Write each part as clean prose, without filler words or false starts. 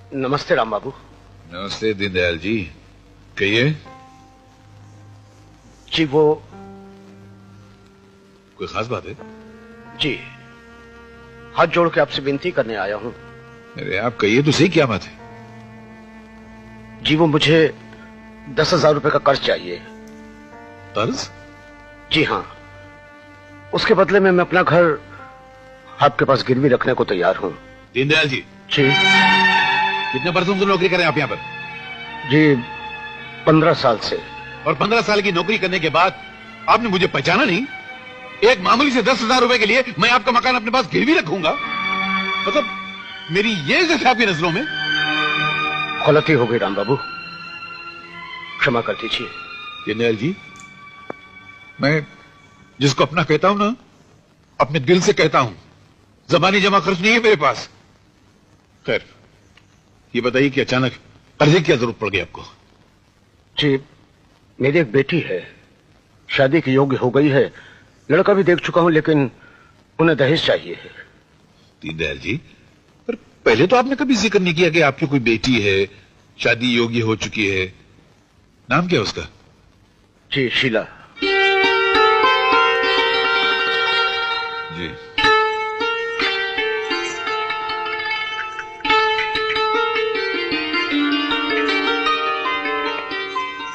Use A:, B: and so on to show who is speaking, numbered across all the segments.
A: नमस्ते राम बाबू।
B: नमस्ते दीनदयाल जी, कहिए।
A: जी वो
B: कोई खास बात है?
A: जी हाथ जोड़ के आपसे विनती करने आया हूं।
B: अरे आप कहिए तो सही, क्या बात है?
A: जी वो मुझे 10,000 रुपए का कर्ज चाहिए।
B: कर्ज?
A: जी हाँ, उसके बदले में मैं अपना घर आपके पास गिरवी रखने को तैयार हूँ।
B: दीनदयाल जी।
A: जी।
B: कितने बरसों से नौकरी करें आप यहाँ पर?
A: जी 15 साल से।
B: और 15 साल की नौकरी करने के बाद आपने मुझे पहचाना नहीं? एक मामूली से 10,000 रुपए के लिए मैं आपका मकान अपने पास गिरवी रखूंगा? मतलब मेरी ये इज्जत है आपकी नजरों में?
A: गलती हो गई राम बाबू, क्षमा कर दीजिए।
B: दीनदयाल जी, मैं जिसको अपना कहता हूं ना, अपने दिल से कहता हूं। जबानी जमा खर्च नहीं है मेरे पास। खैर, ये बताइए कि अचानक कर्जे की क्या जरूरत पड़ गई आपको?
A: जी मेरी एक बेटी है, शादी के योग्य हो गई है, लड़का भी देख चुका हूं, लेकिन उन्हें दहेज चाहिए है।
B: दीनदयाल जी, पर पहले तो आपने कभी जिक्र नहीं किया कि आपकी कोई बेटी है, शादी योग्य हो चुकी है। नाम क्या है उसका?
A: जी शीला।
B: जी।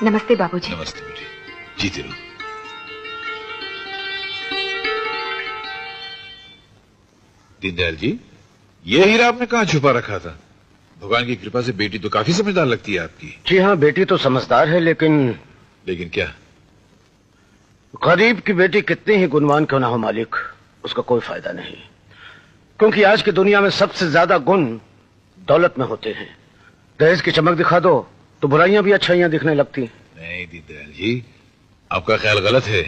C: नमस्ते बाबूजी।
B: नमस्ते बेटी, जीते रहो। दीनदयाल जी, ये हीरा आपने कहाँ छुपा रखा था? भगवान की कृपा से बेटी तो काफी समझदार लगती है आपकी।
A: जी हाँ, बेटी तो समझदार है, लेकिन
B: क्या?
A: गरीब की बेटी कितनी ही गुणवान क्यों ना हो मालिक, उसका कोई फायदा नहीं, क्योंकि आज की दुनिया में सबसे ज्यादा गुण दौलत में होते हैं। दहेज की चमक दिखा दो तो बुराइयां भी अच्छाइयां दिखने लगती।
B: नहीं दीनदयाल जी, आपका ख्याल गलत है।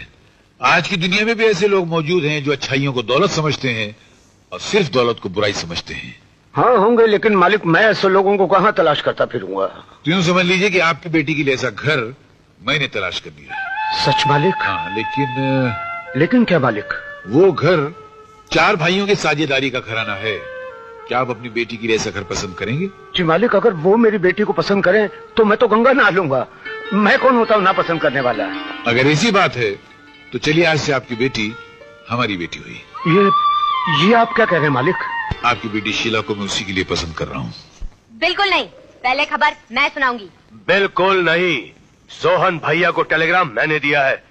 B: आज की दुनिया में भी ऐसे लोग मौजूद हैं जो अच्छाइयों को दौलत समझते हैं और सिर्फ दौलत को बुराई समझते हैं।
A: हाँ होंगे, लेकिन मालिक मैं ऐसे लोगों को कहाँ तलाश करता फिरूंगा।
B: तो यूं समझ लीजिए कि आपकी बेटी के लिए ऐसा घर मैंने तलाश कर दिया।
A: सच मालिक?
B: हाँ,
A: लेकिन क्या मालिक?
B: वो घर 4 भाइयों की साझेदारी का घराना है। क्या आप अपनी बेटी के लिए ऐसा घर पसंद करेंगे?
A: जी मालिक, अगर वो मेरी बेटी को पसंद करें तो मैं तो गंगा नहा लूंगा। मैं कौन होता हूँ ना पसंद करने वाला?
B: अगर ऐसी बात है तो चलिए आज से आपकी बेटी हमारी बेटी हुई।
A: ये आप क्या कह रहे हैं मालिक?
B: आपकी बेटी शीला को मैं उसी के लिए पसंद कर रहा हूँ।
C: बिल्कुल नहीं, पहले खबर मैं सुनाऊंगी।
D: बिल्कुल नहीं, सोहन भैया को टेलीग्राम मैंने दिया है,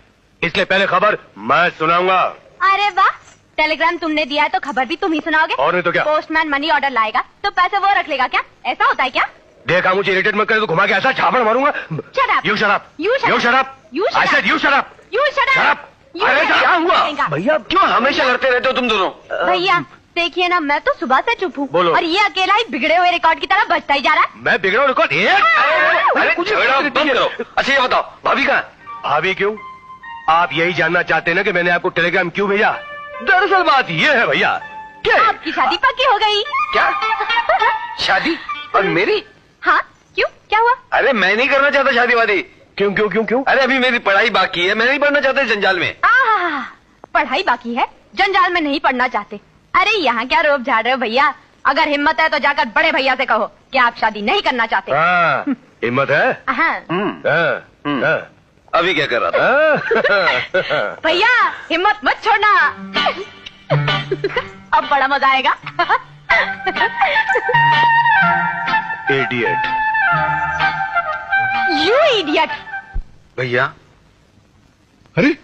D: इसलिए पहले खबर मैं सुनाऊंगा।
C: अरे वाह, टेलीग्राम तुमने दिया है तो खबर भी तुम ही सुनाओगे?
D: और नहीं तो क्या?
C: पोस्टमैन मनी ऑर्डर लाएगा तो पैसे वो रख लेगा क्या? ऐसा होता है क्या?
D: देखा, मुझे इरिटेट मत करे तो घुमा के ऐसा झापड़ मारूंगा।
C: Shut up.
D: You shut up.
C: You shut
D: You
C: up.
D: shut up.
C: You shut
D: I said
C: up.
D: you shut up.
C: You shut up.
D: Shut up.
C: You
D: अरे
C: shut up.
D: क्या हुआ?
C: कहेगा।
D: भैया क्यों हमेशा लड़ते रहते हो तुम दोनों?
C: भैया देखिए ना, मैं तो सुबह से चुप हूँ
D: बोलो।
C: और ये अकेला ही बिगड़े हुए रिकॉर्ड की तरह बजता ही जा रहा है।
D: मैं बिगड़ा हूँ रिकॉर्ड? अरे कुछ बंद करो। अच्छा ये बताओ, भाभी कहाँ? भाभी क्यों? आप यही जानना चाहते हैं ना कि मैंने आपको टेलीग्राम क्यों भेजा? दरअसल बात ये है भैया, क्या
C: आपकी शादी पक्की हो गई।
D: क्या शादी? और मेरी?
C: हाँ क्यों, क्या हुआ?
D: अरे मैं नहीं करना चाहता शादी वादी। क्यों क्यों क्यों क्यों? अरे अभी मेरी पढ़ाई बाकी है, मैं नहीं पढ़ना चाहता जंजाल में।
C: पढ़ाई बाकी है, जंजाल में नहीं पढ़ना चाहते? अरे यहाँ क्या रोब झाड़ रहे हो भैया? अगर हिम्मत है तो जाकर बड़े भैया से कहो कि आप शादी नहीं करना चाहते।
D: हिम्मत है?
C: हाँ।
D: अभी क्या कर रहा था?
C: भैया हिम्मत मत छोड़ना। अब बड़ा मजा आएगा।
D: इडियट।
C: You idiot.
D: भैया
B: अरे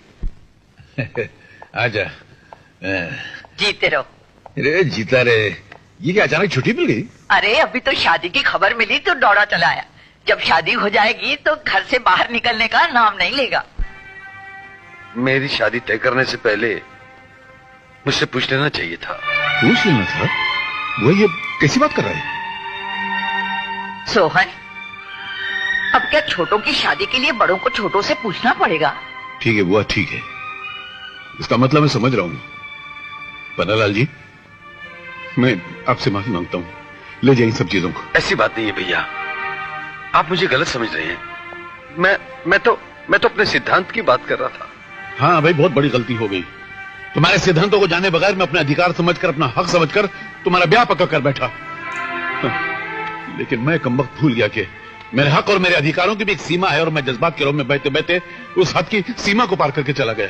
B: आजा।
E: जीते रहो।
B: अरे जीता रे, ये क्या अचानक छुट्टी मिल गई?
E: अरे अभी तो शादी की खबर मिली तो दौड़ा चला आया। जब शादी हो जाएगी तो घर से बाहर निकलने का नाम नहीं लेगा।
D: मेरी शादी तय करने से पहले मुझसे पूछ लेना चाहिए था।
B: पूछ लेना था? वो ये कैसी बात कर रहा है?
E: सोहन, अब क्या छोटों की शादी के लिए बड़ों को छोटों से पूछना पड़ेगा?
B: ठीक है बुआ, ठीक है, इसका मतलब मैं समझ रहा हूँ। पन्नालाल जी, मैं आपसे माफी मांगता हूँ, ले जाइए सब चीजों को।
D: ऐसी बात नहीं है भैया, आप मुझे गलत समझ रहे हैं। मैं तो अपने सिद्धांत की बात कर रहा था।
B: हाँ भाई, बहुत बड़ी गलती हो गई। तुम्हारे सिद्धांतों को जाने बगैर मैं अपना अधिकार समझकर, अपना हक समझकर तुम्हारा ब्याह पक्का कर बैठा। लेकिन मैं कमबख्त भूल गया कि मेरे हक और मेरे अधिकारों की भी एक सीमा है और मैं जज्बात के रोम में बहते बहते उस हद की सीमा को पार करके चला गया।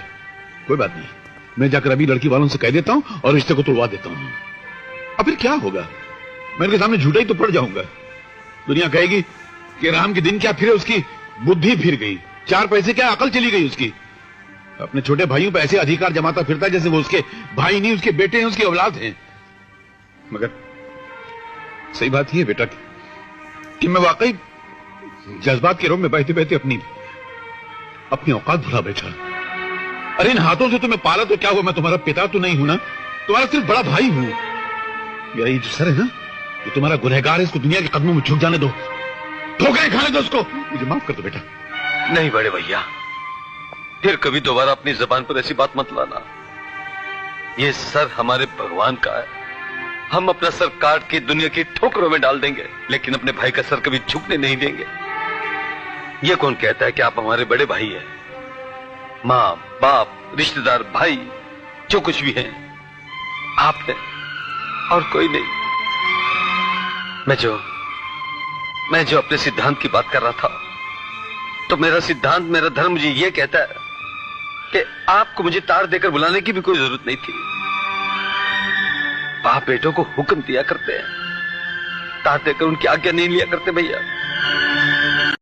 B: कोई बात नहीं, मैं जाकर अभी लड़की वालों से कह देता हूं और रिश्ते को तोड़वा देता हूं। अब फिर क्या होगा? मैं उनके सामने झूठा ही तो पड़ जाऊंगा। दुनिया कहेगी कि राम के दिन क्या फिरे, उसकी बुद्धि फिर गई, 4 पैसे क्या अकल चली गई उसकी। अपने छोटे भाइयों पर ऐसे अधिकार जमाता फिरता है जैसे वो उसके भाई नहीं, उसके बेटे हैं, उसकी औलाद हैं। मगर सही बात यह बेटा कि मैं वाकई जज्बात के रोम में बहते बहते अपनी औकात भुला बैठा। अरे इन हाथों से तुम्हें पाला तो क्या हुआ, मैं तुम्हारा पिता तो नहीं हूं ना, तुम्हारा सिर्फ बड़ा भाई हूं। मेरा ये जो सर है ना, ये तुम्हारा गुनहगार है, इसको दुनिया के कदमों में झुक जाने दो, ठोकरें खाने दो उसको। मुझे माफ कर दो बेटा।
D: नहीं बड़े भैया, फिर कभी दोबारा अपनी जबान पर ऐसी बात मत लाना। ये सर हमारे भगवान का है, हम अपना सर काट के दुनिया की ठोकरों में डाल देंगे, लेकिन अपने भाई का सर कभी झुकने नहीं देंगे। ये कौन कहता है कि आप हमारे बड़े भाई हैं? मां बाप रिश्तेदार भाई जो कुछ भी हैं आपने, और कोई नहीं। मैं जो अपने सिद्धांत की बात कर रहा था, तो मेरा सिद्धांत, मेरा धर्म मुझे यह कहता है कि आपको मुझे तार देकर बुलाने की भी कोई जरूरत नहीं थी। बाप बेटों को हुक्म दिया करते हैं, तार देकर उनकी आज्ञा नहीं लिया करते भैया।